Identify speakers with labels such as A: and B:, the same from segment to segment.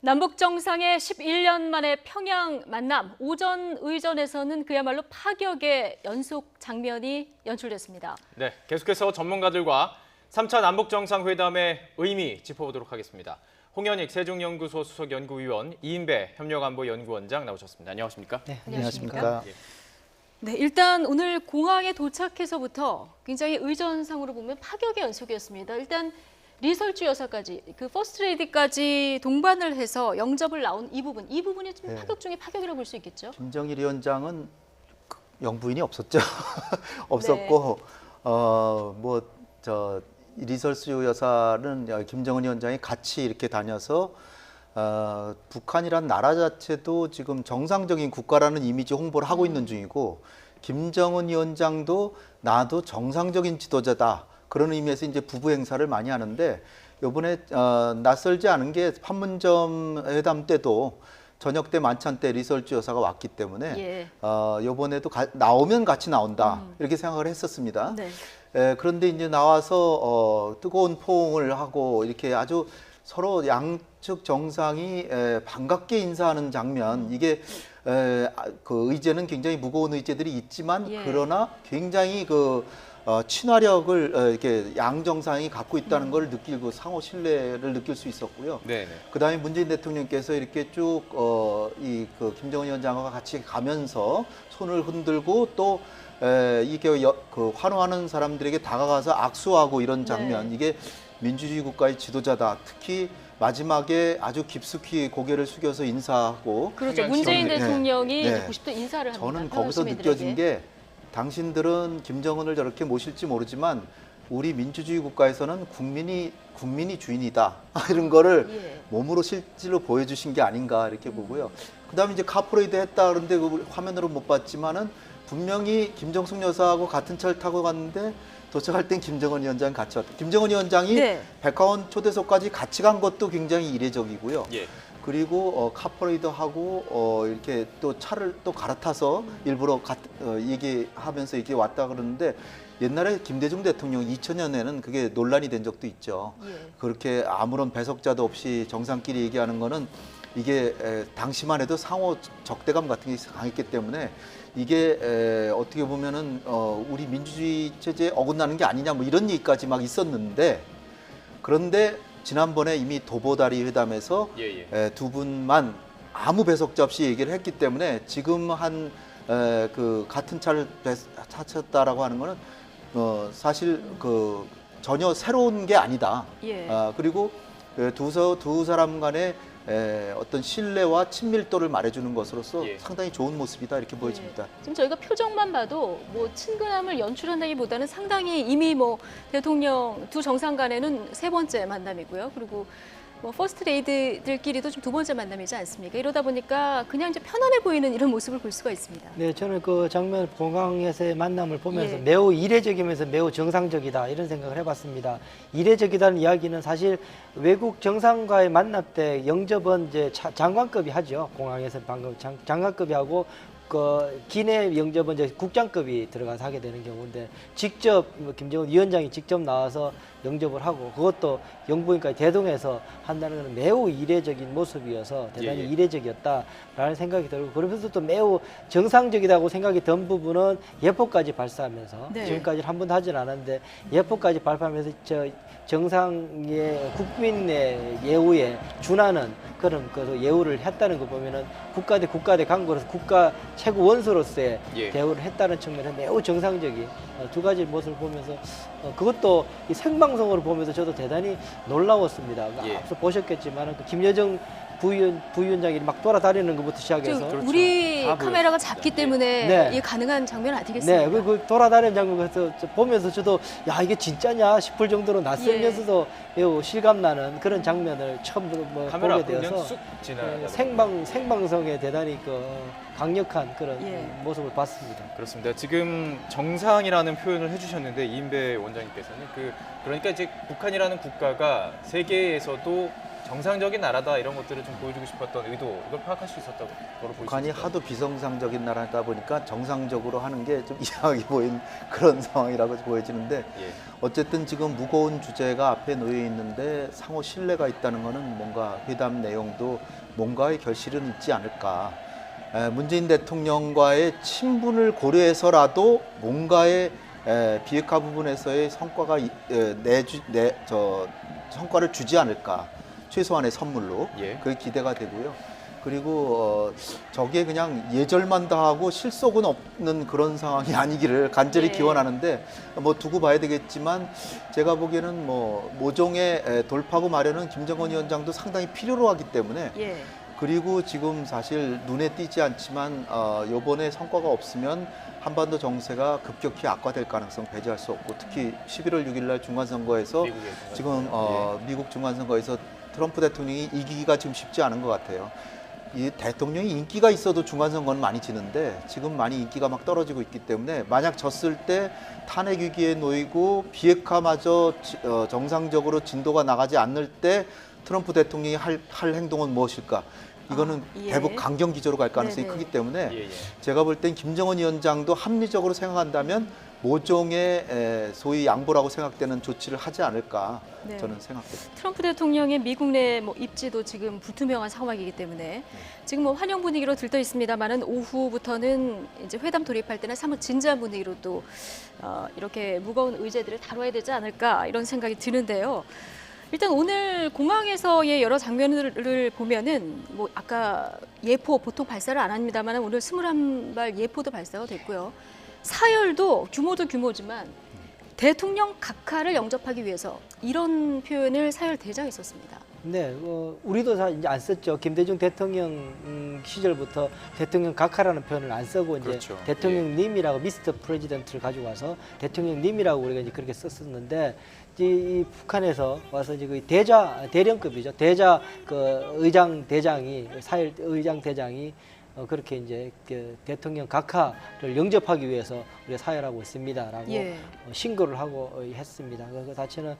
A: 남북 정상의 11년 만의 평양 만남, 오전 의전에서는 그야말로 파격의 연속 장면이 연출됐습니다.
B: 네, 계속해서 전문가들과 3차 남북 정상회담의 의미 짚어보도록 하겠습니다. 홍현익 세종연구소 수석연구위원, 이인배 협력안보연구원장 나오셨습니다. 안녕하십니까?
C: 네, 안녕하십니까?
A: 네, 일단 오늘 공항에 도착해서부터 굉장히 의전상으로 보면 파격의 연속이었습니다. 일단 리설주 여사까지, 그 퍼스트레이디까지 동반을 해서 영접을 나온 이 부분이 좀 파격 중에 파격이라고 볼 수 있겠죠?
C: 김정일 위원장은 영부인이 없었죠. 없었고, 리설주 여사는 김정은 위원장이 같이 이렇게 다녀서 북한이란 나라 자체도 지금 정상적인 국가라는 이미지 홍보를 하고 있는 중이고, 김정은 위원장도 나도 정상적인 지도자다. 그런 의미에서 이제 부부 행사를 많이 하는데, 이번에 낯설지 않은 게 판문점 회담 때도 저녁 때 만찬 때 리설주 여사가 왔기 때문에 이번에도 나오면 같이 나온다 이렇게 생각을 했었습니다.
A: 네.
C: 그런데 이제 나와서 뜨거운 포옹을 하고 이렇게 아주 서로 양측 정상이 반갑게 인사하는 장면, 이게 그 의제는 굉장히 무거운 의제들이 있지만 그러나 굉장히 친화력을 이렇게 양 정상이 갖고 있다는 걸 느끼고 상호 신뢰를 느낄 수 있었고요.
B: 네네.
C: 그다음에 문재인 대통령께서 이렇게 쭉 김정은 위원장과 같이 가면서 손을 흔들고 또 이게 환호하는 사람들에게 다가가서 악수하고 이런 장면, 이게 민주주의 국가의 지도자다. 특히 마지막에 아주 깊숙이 고개를 숙여서 인사하고,
A: 그렇죠. 문재인 대통령이 90도 인사를 합니다.
C: 저는 거기서 느껴진 게, 당신들은 김정은을 저렇게 모실지 모르지만 우리 민주주의 국가에서는 국민이 주인이다. 이런 거를 몸으로 실제로 보여주신 게 아닌가 이렇게 보고요. 그다음에 이제 카프레이드 했다 그런데 그 화면으로 못 봤지만은 분명히 김정숙 여사하고 같은 차를 타고 갔는데 도착할 땐 김정은 위원장 같이 왔다. 김정은 위원장이 백화원 초대석까지 같이 간 것도 굉장히 이례적이고요. 그리고 카퍼레이드하고 이렇게 또 차를 또 갈아타서 일부러 얘기하면서 이렇게 왔다 그러는데, 옛날에 김대중 대통령 2000년에는 그게 논란이 된 적도 있죠. 그렇게 아무런 배석자도 없이 정상끼리 얘기하는 거는 이게 당시만 해도 상호 적대감 같은 게 강했기 때문에 이게 어떻게 보면은 우리 민주주의 체제에 어긋나는 게 아니냐 뭐 이런 얘기까지 막 있었는데, 그런데 지난번에 이미 도보다리 회담에서 두 분만 아무 배석자 없이 얘기를 했기 때문에 지금 같은 차를 타셨다라고 하는 거는 사실 전혀 새로운 게 아니다. 그리고 두 사람 간의 어떤 신뢰와 친밀도를 말해주는 것으로서 상당히 좋은 모습이다 이렇게 보여집니다.
A: 지금 저희가 표정만 봐도 뭐 친근함을 연출한다기보다는 상당히 이미 뭐 대통령 두 정상 간에는 세 번째 만남이고요. 그리고 뭐 퍼스트 레이드들끼리도 좀 두 번째 만남이지 않습니까? 이러다 보니까 그냥 이제 편안해 보이는 이런 모습을 볼 수가 있습니다.
D: 네, 저는 그 장면 공항에서의 만남을 보면서 매우 이례적이면서 매우 정상적이다 이런 생각을 해봤습니다. 이례적이다는 이야기는 사실 외국 정상과의 만남 때 영접은 이제 장관급이 하죠. 공항에서 방금 장관급이 하고 기내 영접은 이제 국장급이 들어가서 하게 되는 경우인데, 직접 김정은 위원장이 직접 나와서 영접을 하고 그것도 영부인까지 대동해서 한다는 것은 매우 이례적인 모습이어서 대단히 이례적이었다라는 생각이 들고, 그러면서 또 매우 정상적이라고 생각이 든 부분은 예포까지 발사하면서 지금까지 한 번도 하진 않았는데 예포까지 발사하면서 정상의 국민의 예우에 준하는 그런 예우를 했다는 거 보면은 국가 대 강국으로서 국가 최고 원수로서의 대우를 했다는 측면에서 매우 정상적인 두 가지 모습을 보면서 그것도 이 생방송으로 보면서 저도 대단히 놀라웠습니다. 앞서 보셨겠지만 김여정 부위원장이 막 돌아다니는 것부터 시작해서
A: 우리 카메라가 잡기 때문에 이게 가능한 장면 아니겠습니까?
D: 네, 그 돌아다니는 장면 보면서 저도 야 이게 진짜냐 싶을 정도로 낯설면서도 매우 실감나는 그런 장면을 처음 보게 되어서 생방송에 대단히 강력한 그런 모습을 봤습니다.
B: 그렇습니다. 지금 정상이라는 표현을 해주셨는데, 이인배 원장님께서는 그러니까 이제 북한이라는 국가가 세계에서도 정상적인 나라다 이런 것들을 좀 보여주고 싶었던 의도 이걸 파악할 수 있었다고 보실 수
C: 북한이
B: 있을까요?
C: 하도 비정상적인 나라다 보니까 정상적으로 하는 게 좀 이상하게 보인 그런 상황이라고 보여지는데
B: 예.
C: 어쨌든 지금 무거운 주제가 앞에 놓여 있는데 상호 신뢰가 있다는 것은 뭔가 회담 내용도 뭔가의 결실은 있지 않을까. 문재인 대통령과의 친분을 고려해서라도 뭔가의 비핵화 부분에서의 성과가 성과를 주지 않을까. 최소한의 선물로
B: 예.
C: 그게 기대가 되고요. 그리고 저게 그냥 예절만 다하고 실속은 없는 그런 상황이 아니기를 간절히
A: 예.
C: 기원하는데 뭐 두고 봐야 되겠지만 제가 보기에는 뭐 모종의 돌파구 마련은 김정은 위원장도 상당히 필요로 하기 때문에
A: 예.
C: 그리고 지금 사실 눈에 띄지 않지만 이번에 성과가 없으면 한반도 정세가 급격히 악화될 가능성 배제할 수 없고 특히 11월 6일 날 중간선거에서
B: 미국의 중간선거.
C: 지금 미국 중간선거에서 트럼프 대통령이 이기기가 지금 쉽지 않은 것 같아요. 이 대통령이 인기가 있어도 중간선거는 많이 지는데 지금 많이 인기가 막 떨어지고 있기 때문에 만약 졌을 때 탄핵 위기에 놓이고 비핵화마저 정상적으로 진도가 나가지 않을 때 트럼프 대통령이 할 행동은 무엇일까? 이거는
A: 예.
C: 대북 강경 기조로 갈 가능성이
A: 네네.
C: 크기 때문에
B: 예, 예.
C: 제가 볼 땐 김정은 위원장도 합리적으로 생각한다면 모종의 소위 양보라고 생각되는 조치를 하지 않을까
A: 네.
C: 저는 생각합니다.
A: 트럼프 대통령의 미국 내 입지도 지금 불투명한 상황이기 때문에 지금 뭐 환영 분위기로 들떠 있습니다만은 오후부터는 이제 회담 돌입할 때는 사뭇 진지한 분위기로 또 이렇게 무거운 의제들을 다뤄야 되지 않을까 이런 생각이 드는데요. 일단 오늘 공항에서의 여러 장면들을 보면은 뭐 아까 예포 보통 발사를 안 합니다만 오늘 21발 예포도 발사가 됐고요. 사열도 규모도 규모지만 대통령 각하를 영접하기 위해서 이런 표현을 사열 대장에 썼습니다.
D: 네, 우리도 이제 안 썼죠. 김대중 대통령 시절부터 대통령 각하라는 표현을 안 쓰고 이제
B: 그렇죠.
D: 대통령님이라고 미스터 프레지던트를 가지고 와서 대통령님이라고 우리가 이제 그렇게 썼었는데 이 북한에서 와서 이제 그 대령급이죠. 그 의장 대장이 사일 의장 대장이 그렇게 이제 그 대통령 각하를 영접하기 위해서 우리가 사열하고 있습니다라고
A: 예.
D: 신고를 하고 했습니다. 그 자체는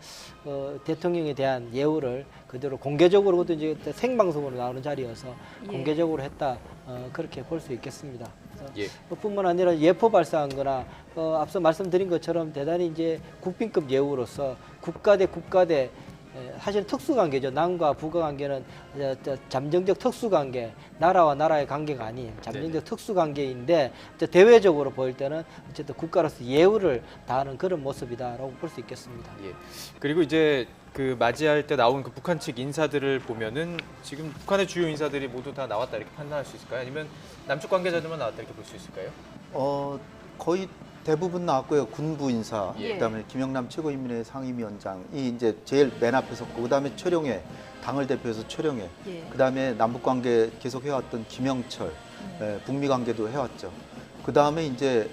D: 대통령에 대한 예우를 그대로 공개적으로 그것도 이제 생방송으로 나오는 자리여서
A: 예.
D: 공개적으로 했다 그렇게 볼 수 있겠습니다. 그래서
B: 예.
D: 뿐만 아니라 예포 발사한거나 앞서 말씀드린 것처럼 대단히 이제 국빈급 예우로서 국가 대 사실 특수관계죠. 남과 북의 관계는 잠정적 특수관계, 나라와 나라의 관계가 아닌 잠정적
B: 네네.
D: 특수관계인데 대외적으로 보일 때는 어쨌든 국가로서 예우를 다하는 그런 모습이다라고 볼 수 있겠습니다.
B: 예. 그리고 이제 그 맞이할 때 나온 그 북한 측 인사들을 보면은 지금 북한의 주요 인사들이 모두 다 나왔다 이렇게 판단할 수 있을까요? 아니면 남쪽 관계자들만 나왔다 이렇게 볼 수 있을까요?
C: 거의 대부분 나왔고요. 군부 인사,
A: 예.
C: 그다음에 김영남 최고인민회 상임위원장이 이제 제일 맨 앞에 섰고, 그다음에 최룡해 당을 대표해서 최룡해,
A: 예.
C: 그다음에 남북 관계 계속 해왔던 김영철, 북미 관계도 해왔죠. 그다음에 이제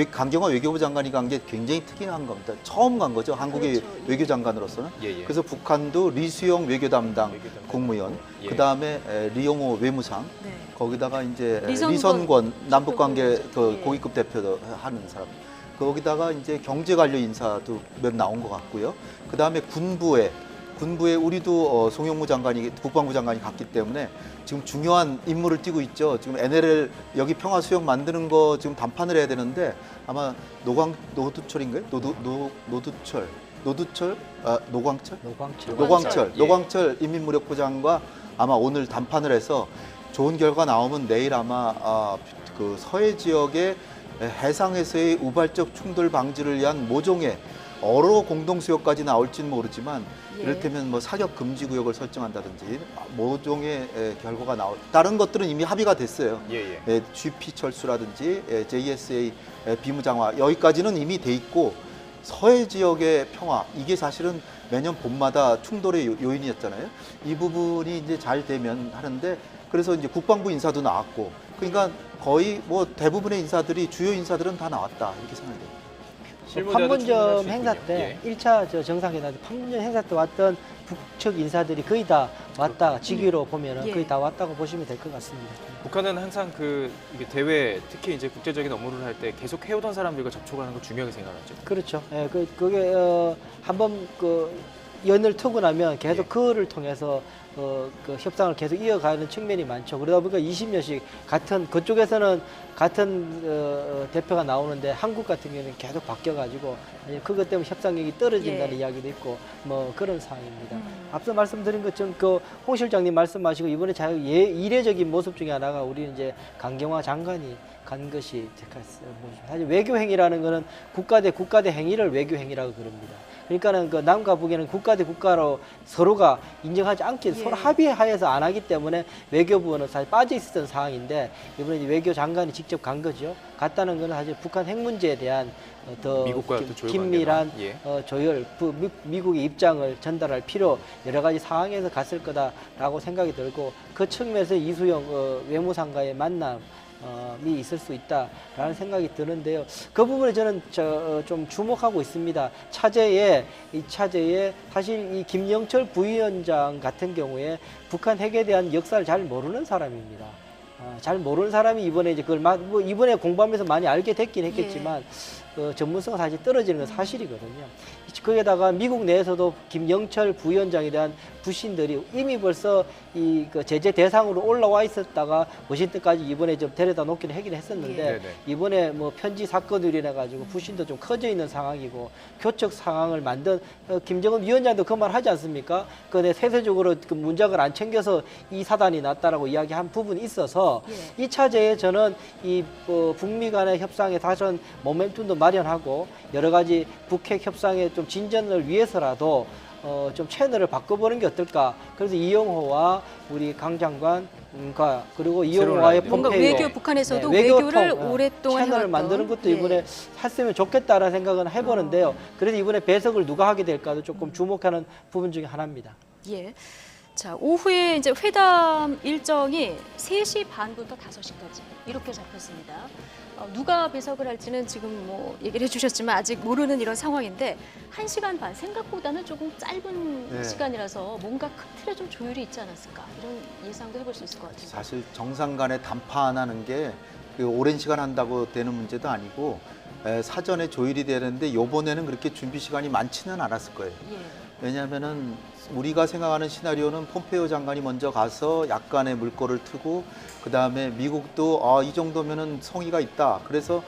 C: 강경화 외교부 장관이 간 게 굉장히 특이한 겁니다. 처음 간 거죠. 한국의
A: 그렇죠. 예.
C: 외교 장관으로서는.
B: 예, 예.
C: 그래서 북한도 리수영 외교 담당
B: 외교담당.
C: 국무위원,
B: 예.
C: 그다음에 리용호 외무상,
A: 네.
C: 거기다가 이제
A: 리선권
C: 리선권 남북관계 그
A: 예.
C: 고위급 대표도 하는 사람. 거기다가 이제 경제 관련 인사도 몇 나온 것 같고요. 그 다음에 군부에 우리도 송영무 장관이 국방부 장관이 갔기 때문에 지금 중요한 임무를 띄고 있죠. 지금 NLL 여기 평화 수역 만드는 거 지금 담판을 해야 되는데 아마 노두철인가요?
A: 노광철.
B: 예.
C: 노광철 인민무력부 장과 아마 오늘 담판을 해서 좋은 결과 나오면 내일 아마 그 서해 지역의 해상에서의 우발적 충돌 방지를 위한 모종의 어로 공동수역까지 나올지는 모르지만
A: 예.
C: 이를테면 뭐 사격 금지 구역을 설정한다든지 모종의 결과가 다른 것들은 이미 합의가 됐어요.
B: 예,
C: GP 철수라든지 JSA 비무장화 여기까지는 이미 돼 있고 서해 지역의 평화 이게 사실은 매년 봄마다 충돌의 요인이었잖아요. 이 부분이 이제 잘 되면 하는데 그래서 이제 국방부 인사도 나왔고 그러니까 거의 뭐 대부분의 인사들이 주요 인사들은 다 나왔다 이렇게 생각돼요.
B: 실무자도 충분할
D: 판문점
B: 수
D: 행사
B: 있군요.
D: 때
B: 예.
D: 1차 정상회담 판문점 행사 때 왔던 북측 인사들이 거의 다 왔다 직위로 보면은
A: 예.
D: 거의 다 왔다고 보시면 될 것 같습니다.
B: 북한은 항상 이게 대외 특히 이제 국제적인 업무를 할 때 계속 해오던 사람들과 접촉을 하는 걸 중요하게 생각하죠.
D: 그렇죠. 예, 그게 한번 연을 트고 나면 계속
B: 예.
D: 그를 통해서 그 협상을 계속 이어가는 측면이 많죠. 그러다 보니까 20년씩 같은 그쪽에서는 같은 대표가 나오는데 한국 같은 경우는 계속 바뀌어가지고 그것 때문에 협상력이 떨어진다는
A: 예.
D: 이야기도 있고 뭐 그런 상황입니다. 앞서 말씀드린 것처럼 그 홍 실장님 말씀하시고 이번에 이례적인 모습 중에 하나가 우리 이제 강경화 장관이 간 것이 사실 외교행위라는 거는 국가 대 행위를 외교행위라고 그럽니다. 그러니까는 그 남과 북에는 국가 대 국가로 서로가 인정하지 않기 서로 합의하에서 안 하기 때문에 외교부는 사실 빠져 있었던 상황인데 이번에 이제 외교 장관이 직접 간 거죠. 갔다는 거는 사실 북한 핵 문제에 대한 더
B: 미국과의 또 조율
D: 긴밀한
B: 관계나,
D: 조율, 미국의 입장을 전달할 필요 여러 가지 상황에서 갔을 거다라고 생각이 들고 그 측면에서 이수영 외무상과의 만남 이 있을 수 있다라는 생각이 드는데요. 그 부분에 저는 좀 주목하고 있습니다. 이 차제에 사실 이 김영철 부위원장 같은 경우에 북한 핵에 대한 역사를 잘 모르는 사람입니다. 잘 모르는 사람이 이번에 이제 그걸 뭐 이번에 공부하면서 많이 알게 됐긴 했겠지만 전문성은 사실 떨어지는 건 사실이거든요. 거기에다가 미국 내에서도 김영철 부위원장에 대한 불신들이 이미 벌써 그 제재 대상으로 올라와 있었다가 워싱턴까지 이번에 좀 데려다 놓기는 하긴 했었는데 이번에 뭐 편지 사건으로 인해 가지고 불신도 좀 커져 있는 상황이고 교착 상황을 만든 김정은 위원장도 그 말 하지 않습니까? 그내 세세적으로 그 문장을 안 챙겨서 이 사단이 났다라고 이야기한 부분이 있어서 이 차제에 저는 이 북미 간의 협상에 다선 모멘tum도 마련하고 여러 가지 북핵 협상의 좀 진전을 위해서라도 좀 채널을 바꿔보는 게 어떨까. 그래서 이영호와 우리 강 장관과 그리고 이영호와의
A: 뭔가
D: 폼페이오
A: 외교 북한에서도
D: 외교통,
A: 외교를 오랫동안
D: 채널을
A: 해왔던,
D: 만드는 것도 이번에 했으면 좋겠다라는 생각은 해보는데요. 그래서 이번에 배석을 누가 하게 될까도 조금 주목하는 부분 중에 하나입니다.
A: 예. 자, 오후에 이제 회담 일정이 3시 반부터 5시까지 이렇게 잡혔습니다. 누가 배석을 할지는 지금 뭐 얘기를 해주셨지만 아직 모르는 이런 상황인데 1시간 반 생각보다는 조금 짧은 시간이라서 뭔가 큰 틀에 좀 조율이 있지 않았을까 이런 예상도 해볼 수 있을 것 같아요.
C: 사실 정상 간에 담판하는 게 오랜 시간 한다고 되는 문제도 아니고 사전에 조율이 되는데 이번에는 그렇게 준비 시간이 많지는 않았을 거예요. 왜냐하면은 우리가 생각하는 시나리오는 폼페이오 장관이 먼저 가서 약간의 물꼬를 트고 그 다음에 미국도 이 정도면은 성의가 있다. 그래서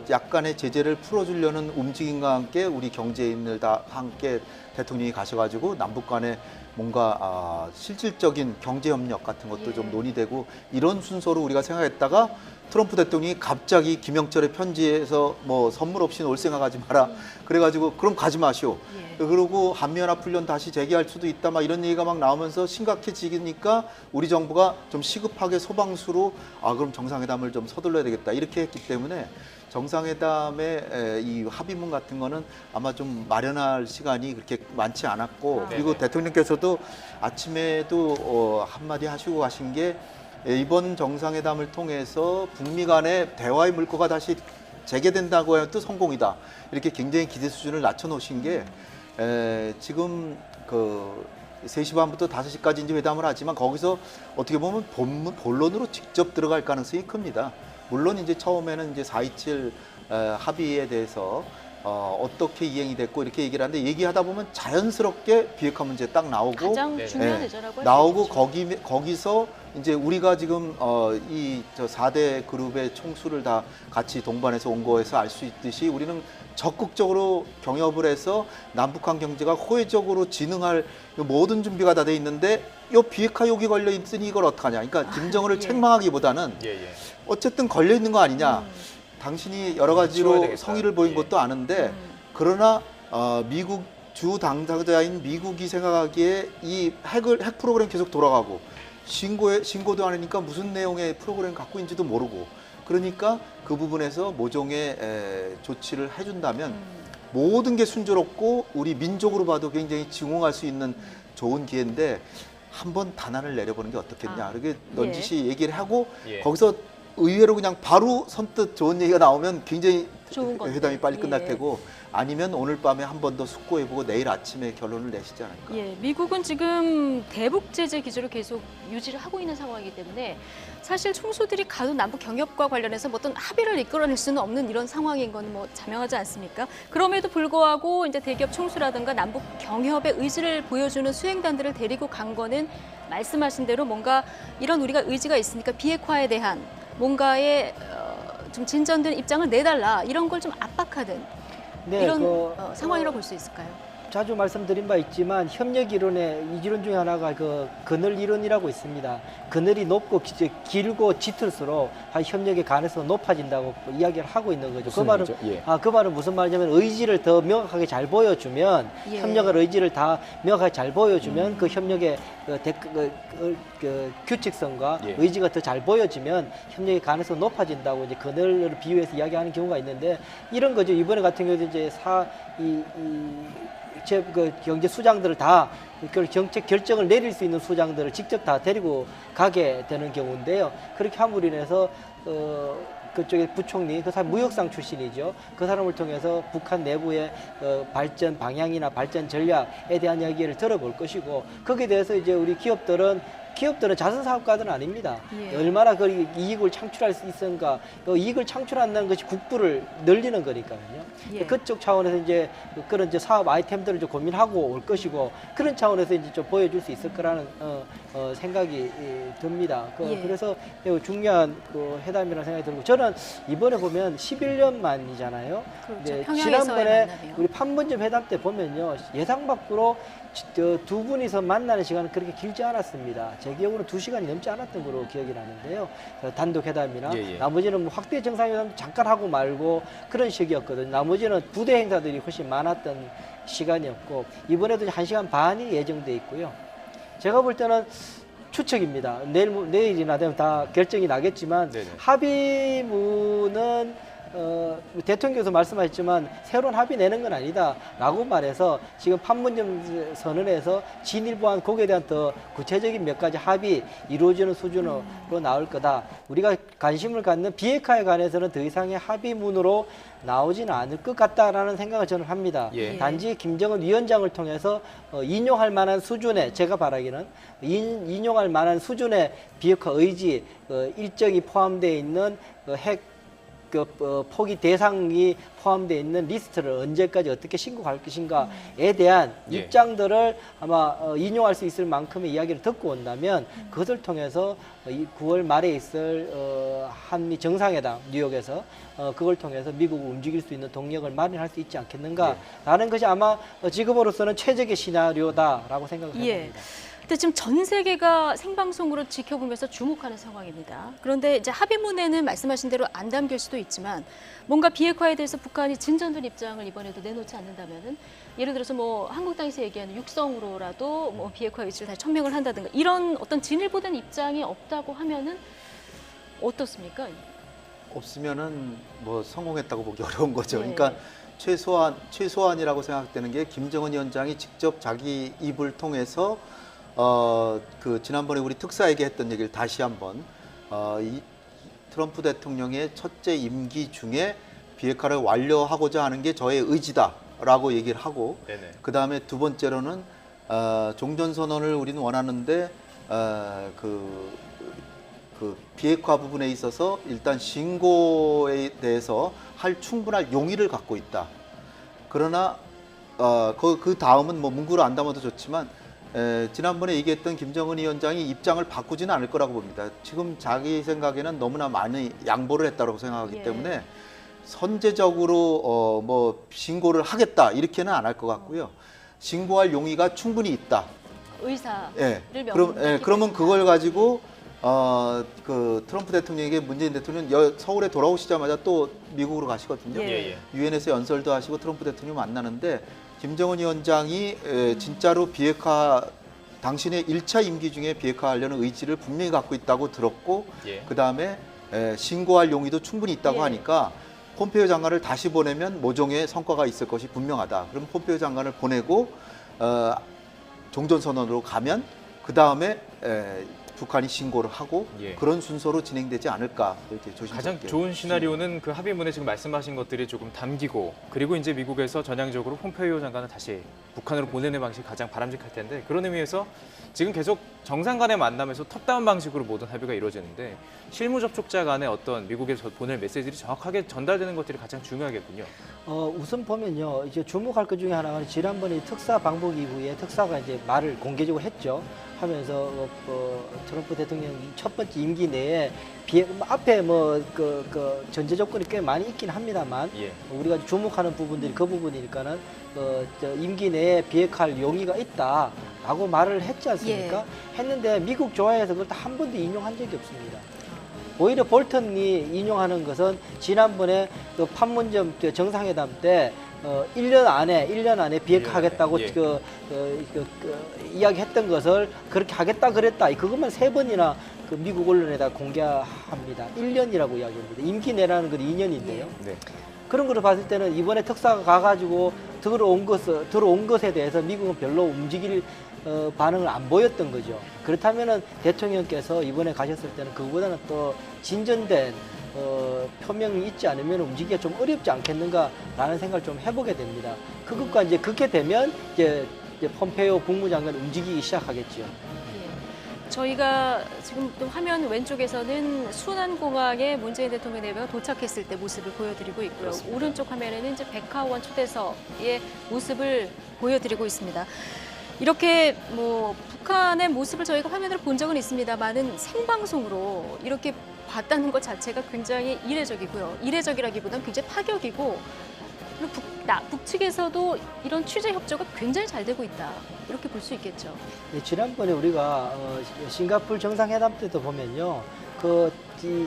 C: 약간의 제재를 풀어주려는 움직임과 함께 우리 경제인들 다 함께 대통령이 가셔가지고 남북 간에 뭔가 실질적인 경제 협력 같은 것도 좀 논의되고 이런 순서로 우리가 생각했다가 트럼프 대통령이 갑자기 김영철의 편지에서 뭐 선물 없이는 올 생각하지 마라. 그래가지고 그럼 가지 마시오. 그러고 한미연합훈련 다시 재개할 수도 있다. 막 이런 얘기가 막 나오면서 심각해지니까 우리 정부가 좀 시급하게 소방수로 그럼 정상회담을 좀 서둘러야 되겠다. 이렇게 했기 때문에 정상회담의 이 합의문 같은 거는 아마 좀 마련할 시간이 그렇게 많지 않았고 그리고 대통령께서도 아침에도 한마디 하시고 가신 게 이번 정상회담을 통해서 북미 간의 대화의 물꼬가 다시 재개된다고 해도 성공이다. 이렇게 굉장히 기대 수준을 낮춰놓으신 게 지금 그 3시 반부터 5시까지 이제 회담을 하지만 거기서 어떻게 보면 본론으로 직접 들어갈 가능성이 큽니다. 물론 이제 처음에는 이제 4.27 합의에 대해서 어떻게 이행이 됐고 이렇게 얘기를 하는데 얘기하다 보면 자연스럽게 비핵화 문제 딱 나오고
A: 가장 중요한 회자라고
C: 나오고 거기서 이제 우리가 지금 이 4대 그룹의 총수를 다 같이 동반해서 온 거에서 알 수 있듯이 우리는 적극적으로 경협을 해서 남북한 경제가 호혜적으로 진흥할 모든 준비가 다 돼 있는데 이 비핵화 욕이 걸려 있으니 이걸 어떡하냐. 그러니까 김정은을 책망하기보다는 어쨌든 걸려 있는 거 아니냐. 당신이 여러 가지로 성의를 보인 것도 아는데 그러나 미국 주 당사자인 미국이 생각하기에 이 핵 프로그램 계속 돌아가고 신고도 안 하니까 무슨 내용의 프로그램 갖고 있는지도 모르고 그러니까 그 부분에서 모종의 조치를 해준다면 모든 게 순조롭고 우리 민족으로 봐도 굉장히 증오할 수 있는 좋은 기회인데 한번 단안을 내려보는 게 어떻겠냐. 이렇게 넌지시 얘기를 하고 거기서 의외로 그냥 바로 선뜻 좋은 얘기가 나오면 굉장히 회담이 빨리 끝날 테고 아니면 오늘 밤에 한 번 더 숙고해보고 내일 아침에 결론을 내시지 않을까.
A: 예, 미국은 지금 대북 제재 기조를 계속 유지를 하고 있는 상황이기 때문에 사실 총수들이 가도 남북 경협과 관련해서 뭐 어떤 합의를 이끌어낼 수는 없는 이런 상황인 건 뭐 자명하지 않습니까? 그럼에도 불구하고 이제 대기업 총수라든가 남북 경협의 의지를 보여주는 수행단들을 데리고 간 거는 말씀하신 대로 뭔가 이런 우리가 의지가 있으니까 비핵화에 대한 뭔가의 좀 진전된 입장을 내달라 이런 걸 좀 압박하는
D: 네,
A: 이런 상황이라고 볼 수 있을까요?
D: 자주 말씀드린 바 있지만 협력 이론의 이론 중에 하나가 그 그늘 이론이라고 있습니다. 그늘이 높고 길고 짙을수록 협력의 가능성이 높아진다고 이야기를 하고 있는 거죠. 그 말은
B: 예.
D: 그 말은 무슨 말이냐면 의지를 더 명확하게 잘 보여주면
A: 예.
D: 협력의 의지를 다 명확하게 잘 보여주면 그 협력의 규칙성과
B: 예.
D: 의지가 더 잘 보여지면 협력의 가능성이 높아진다고 이제 그늘을 비유해서 이야기하는 경우가 있는데 이런 거죠. 이번에 같은 경우도 이제 그 경제 수장들을 다 그 정책 결정을 내릴 수 있는 수장들을 직접 다 데리고 가게 되는 경우인데요. 그렇게 함으로 인해서 그쪽에 부총리, 그 사람 무역상 출신이죠. 그 사람을 통해서 북한 내부의 발전 방향이나 발전 전략에 대한 이야기를 들어볼 것이고 거기에 대해서 이제 우리 기업들은 자선 사업가들은 아닙니다.
A: 예.
D: 얼마나 그 이익을 창출할 수 있는가, 이익을 창출한다는 것이 국부를 늘리는 거니까요.
A: 예.
D: 그쪽 차원에서 이제 그런 이제 사업 아이템들을 좀 고민하고 올 것이고 그런 차원에서 이제 좀 보여줄 수 있을 거라는 생각이 듭니다.
A: 예.
D: 그래서 매우 중요한 그 회담이라는 생각이 들고 저는 이번에 보면 11년 만이잖아요.
A: 그렇죠.
D: 네,
A: 평양에서의
D: 지난번에
A: 만남이요.
D: 우리 판문점 회담 때 보면요 예상 밖으로 두 분이서 만나는 시간은 그렇게 길지 않았습니다. 제 기억으로 2시간이 넘지 않았던 걸로 기억이 나는데요. 단독 회담이나
B: 예, 예.
D: 나머지는 뭐 확대 정상회담 잠깐 하고 말고 그런 식이었거든요. 나머지는 부대 행사들이 훨씬 많았던 시간이었고 이번에도 1시간 반이 예정돼 있고요. 제가 볼 때는 추측입니다. 내일이나 되면 다 결정이 나겠지만
B: 네네.
D: 합의문은 대통령께서 말씀하셨지만 새로운 합의 내는 건 아니다라고 말해서 지금 판문점 선언에서 진일보한 거기에 대한 더 구체적인 몇 가지 합의 이루어지는 수준으로 나올 거다. 우리가 관심을 갖는 비핵화에 관해서는 더 이상의 합의문으로 나오지는 않을 것 같다라는 생각을 저는 합니다.
B: 예.
D: 단지 김정은 위원장을 통해서 인용할 만한 수준의 제가 바라기는 인용할 만한 수준의 비핵화 의지 일정이 포함되어 있는 핵 포기 대상이 포함되어 있는 리스트를 언제까지 어떻게 신고할 것인가에 대한
B: 예.
D: 입장들을 아마 인용할 수 있을 만큼의 이야기를 듣고 온다면 그것을 통해서 9월 말에 있을 한미 정상회담 뉴욕에서 그걸 통해서 미국을 움직일 수 있는 동력을 마련할 수 있지 않겠는가라는 것이 아마 지금으로서는 최적의 시나리오다라고 생각을
A: 예.
D: 합니다.
A: 근데 지금 전 세계가 생방송으로 지켜보면서 주목하는 상황입니다. 그런데 이제 합의문에는 말씀하신 대로 안 담길 수도 있지만 뭔가 비핵화에 대해서 북한이 진전된 입장을 이번에도 내놓지 않는다면은 예를 들어서 뭐 한국당에서 얘기하는 육성으로라도 뭐 비핵화 의지를 다시 천명을 한다든가 이런 어떤 진일보된 입장이 없다고 하면은 어떻습니까?
C: 없으면은 뭐 성공했다고 보기 어려운 거죠.
A: 네.
C: 그러니까 최소한이라고 생각되는 게 김정은 위원장이 직접 자기 입을 통해서 그 지난번에 우리 특사에게 했던 얘기를 다시 한번 이 트럼프 대통령의 첫째 임기 중에 비핵화를 완료하고자 하는 게 저의 의지다라고 얘기를 하고
B: 네네.
C: 그 다음에 두 번째로는 종전선언을 우리는 원하는데 그 비핵화 부분에 있어서 일단 신고에 대해서 할 충분한 용의를 갖고 있다. 그러나 그 다음은 뭐 문구로 안 담아도 좋지만 지난번에 얘기했던 김정은 위원장이 입장을 바꾸지는 않을 거라고 봅니다. 지금 자기 생각에는 너무나 많이 양보를 했다고 생각하기
A: 예.
C: 때문에 선제적으로 뭐 신고를 하겠다 이렇게는 안 할 것 같고요. 신고할 용의가 충분히 있다.
A: 의사를
C: 예.
A: 명확히
C: 그러면 그걸 가지고 그 트럼프 대통령에게 문재인 대통령 서울에 돌아오시자마자 또 미국으로 가시거든요.
A: 예.
C: 유엔에서 연설도 하시고 트럼프 대통령 만나는데 김정은 위원장이 진짜로 비핵화 당신의 1차 임기 중에 비핵화하려는 의지를 분명히 갖고 있다고 들었고
B: 예.
C: 그다음에 신고할 용의도 충분히 있다고
A: 예.
C: 하니까 폼페이오 장관을 다시 보내면 모종의 성과가 있을 것이 분명하다. 그럼 폼페이오 장관을 보내고 종전선언으로 가면 그 다음에 북한이 신고를 하고
B: 예.
C: 그런 순서로 진행되지 않을까 이렇게
B: 가장
C: 조심스럽게.
B: 좋은 시나리오는 그 합의문에 지금 말씀하신 것들이 조금 담기고 그리고 이제 미국에서 전향적으로 폼페이오 장관을 다시 북한으로 보내는 방식이 가장 바람직할 텐데 그런 의미에서 지금 계속 정상 간의 만남에서 톱다운 방식으로 모든 합의가 이루어지는데 실무 접촉자 간의 어떤 미국에서 보낼 메시지들이 정확하게 전달되는 것들이 가장 중요하겠군요.
D: 우선 보면요, 이제 주목할 것 중에 하나가 지난번에 특사 방북 이후에 특사가 이제 말을 공개적으로 했죠. 하면서 트럼프 대통령 첫 번째 임기 내에 앞에 전제 조건이 꽤 많이 있긴 합니다만
B: 예.
D: 우리가 주목하는 부분들이 그 부분이니까는 임기 내에 비핵화할 용의가 있다라고 말을 했지 않습니까? 했는데 미국 조화에서 그걸 한 번도 인용한 적이 없습니다. 오히려 볼턴이 인용하는 것은 지난번에 그 판문점 정상회담 때 1년 안에 비핵화하겠다고
B: 예.
D: 이야기했던 것을 그렇게 하겠다 그랬다. 그것만 3번이나 그 미국 언론에다 공개합니다. 1년이라고 이야기합니다. 임기 내라는 건 2년인데요.
B: 네.
D: 그런 거를 봤을 때는 이번에 특사가 가가지고 들어온 것에 대해서 미국은 별로 움직일 반응을 안 보였던 거죠. 그렇다면은 대통령께서 이번에 가셨을 때는 그거보다는 또 진전된 표명이 있지 않으면 움직이기가 좀 어렵지 않겠는가라는 생각을 좀 해보게 됩니다. 그것과 이제 그렇게 되면 이제 폼페이오 국무장관 움직이기 시작하겠죠.
A: 저희가 지금 또 화면 왼쪽에서는 순안공항에 문재인 대통령 내외가 도착했을 때 모습을 보여드리고 있고요.
B: 그렇습니다.
A: 오른쪽 화면에는 이제 백하원 초대석의 모습을 보여드리고 있습니다. 이렇게 뭐 북한의 모습을 저희가 화면으로 본 적은 있습니다만은 생방송으로 이렇게 봤다는 것 자체가 굉장히 이례적이고요. 이례적이라기보다는 굉장히 파격이고 그리고 북측에서도 이런 취재 협조가 굉장히 잘 되고 있다. 이렇게 볼 수 있겠죠.
D: 네, 지난번에 우리가 싱가포르 정상회담 때도 보면요.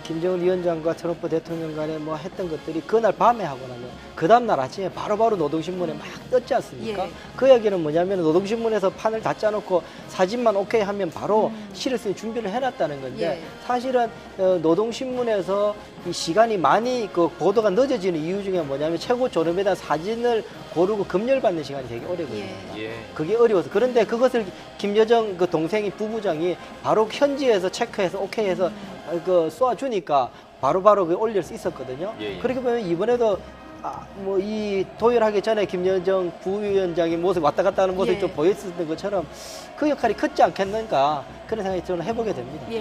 D: 김정은 위원장과 트럼프 대통령 간에 뭐 했던 것들이 그날 밤에 하고 나면 그 다음날 아침에 바로바로 노동신문에 막 떴지 않습니까?
A: 예.
D: 그 이야기는 뭐냐면 노동신문에서 판을 다 짜놓고 사진만 오케이 하면 바로 실을 쓸 준비를 해놨다는 건데
A: 예.
D: 사실은 노동신문에서 이 시간이 많이 그 보도가 늦어지는 이유 중에 뭐냐면 최고 존엄에 대한 사진을 고르고 검열받는 시간이 되게 오래 걸려요.
B: 예.
D: 그게 어려워서. 그런데 그것을 김여정 그 동생이 부부장이 바로 현지에서 체크해서 오케이해서 쏘아주니까 바로바로 올릴 수 있었거든요.
B: 예, 예.
D: 그렇게 보면 이번에도 이 도열하기 전에 김여정 부위원장의 모습 왔다 갔다 하는 모습이
A: 예.
D: 좀 보였었던 것처럼 그 역할이 컸지 않겠는가 그런 생각이 저는 해보게 됩니다.
A: 예,